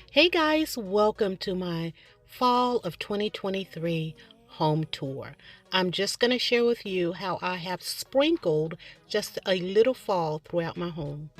Hey guys, welcome to my fall of 2023 home tour. I'm just going to share with you how I have sprinkled just a little fall throughout my home.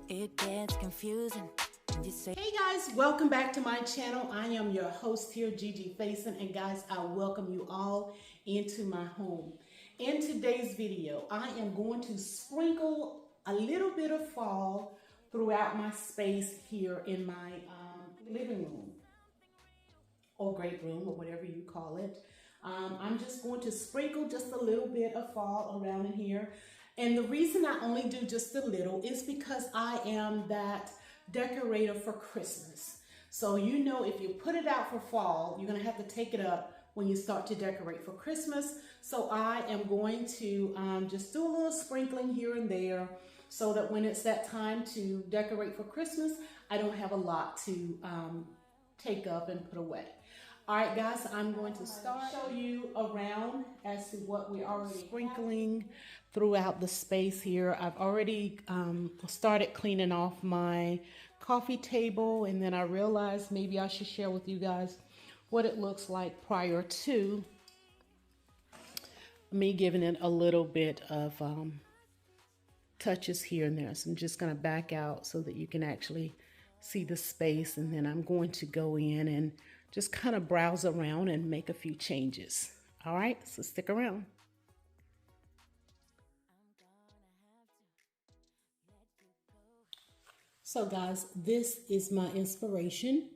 It gets confusing when you say, Hey guys, welcome back to my channel. I am your host here, Gigi Faison, and guys, I welcome you all into my home. In today's video, I am going to sprinkle a little bit of fall throughout my space here in my living room or great room or whatever you call it. I'm just going to sprinkle just a little bit of fall around in here. And the reason I only do just a little is because I am that decorator for Christmas. So you know, if you put it out for fall, you're gonna have to take it up when you start to decorate for Christmas. So I am going to just do a little sprinkling here and there so that when it's that time to decorate for Christmas, I don't have a lot to take up and put away. All right, guys, I'm going to show you around as to what we are sprinkling throughout the space here. I've already started cleaning off my coffee table, and then I realized maybe I should share with you guys what it looks like prior to me giving it a little bit of touches here and there. So I'm just going to back out so that you can actually see the space, and then I'm going to go in and just kind of browse around and make a few changes. All right, so stick around. So guys, this is my inspiration.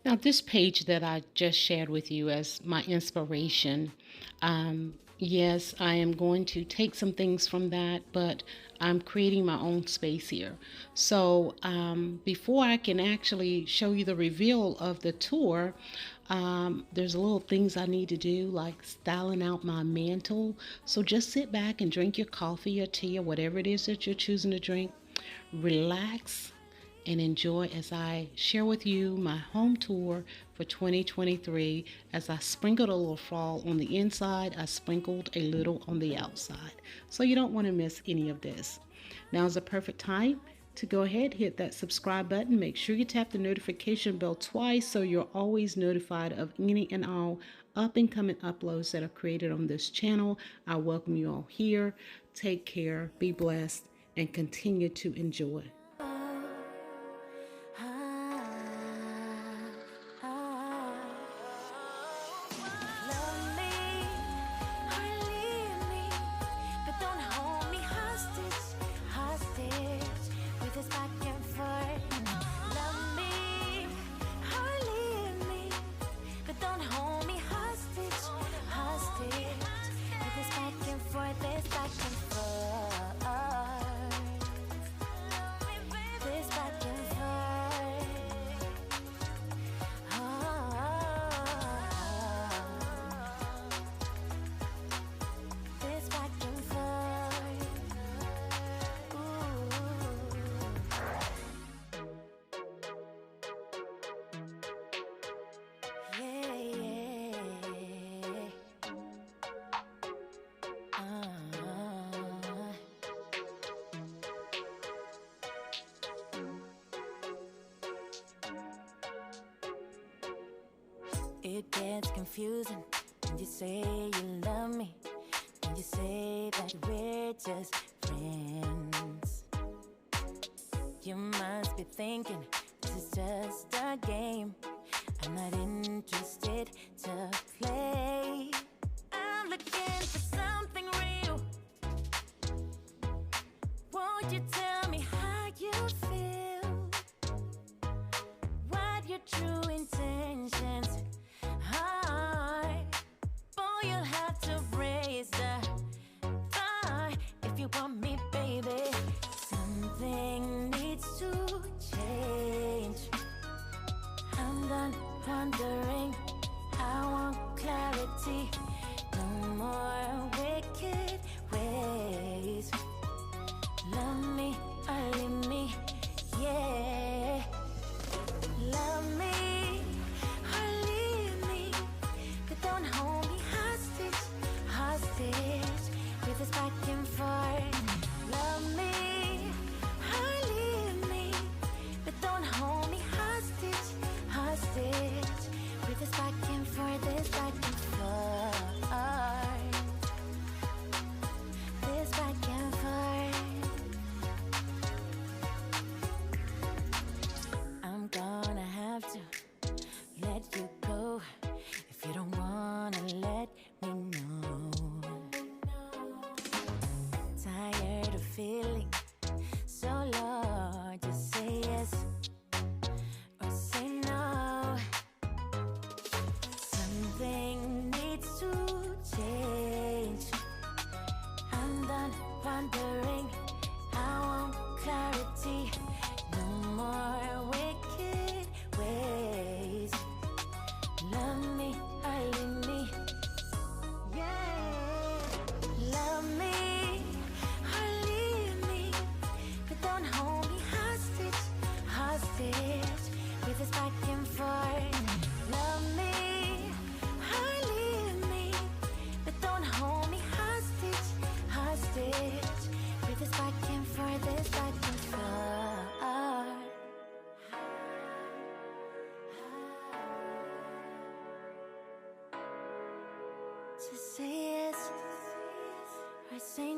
Now, this page that I just shared with you as my inspiration, yes, I am going to take some things from that, but I'm creating my own space here. So before I can actually show you the reveal of the tour, there's little things I need to do, like styling out my mantle. So just sit back and drink your coffee or tea or whatever it is that you're choosing to drink. Relax and enjoy as I share with you my home tour for 2023. As I sprinkled a little fall on the inside, I sprinkled a little on the outside. So you don't want to miss any of this. Now is the perfect time to go ahead, hit that subscribe button. Make sure you tap the notification bell twice so you're always notified of any and all up and coming uploads that are created on this channel. I welcome you all here. Take care, be blessed, and continue to enjoy. love me or leave me, but don't hold me hostage, hostage, with this back and forth. Love me or leave me, but don't hold me hostage, hostage, with this back and forth, this back and forth. This back and forth. This back and forth. Yeah, yeah. It gets confusing when you say you love me, when you say that we're just friends. You must be thinking this is just a game. I'm not interested to play. I'm looking for something real. Won't you tell me how you feel? What your true intentions are? Boy, you'll have to raise the bar if you want me, baby. Something needs to change. I'm done wondering. I want clarity. No more wicked ways. Love me or leave me, yeah. Love me or Just say yes or say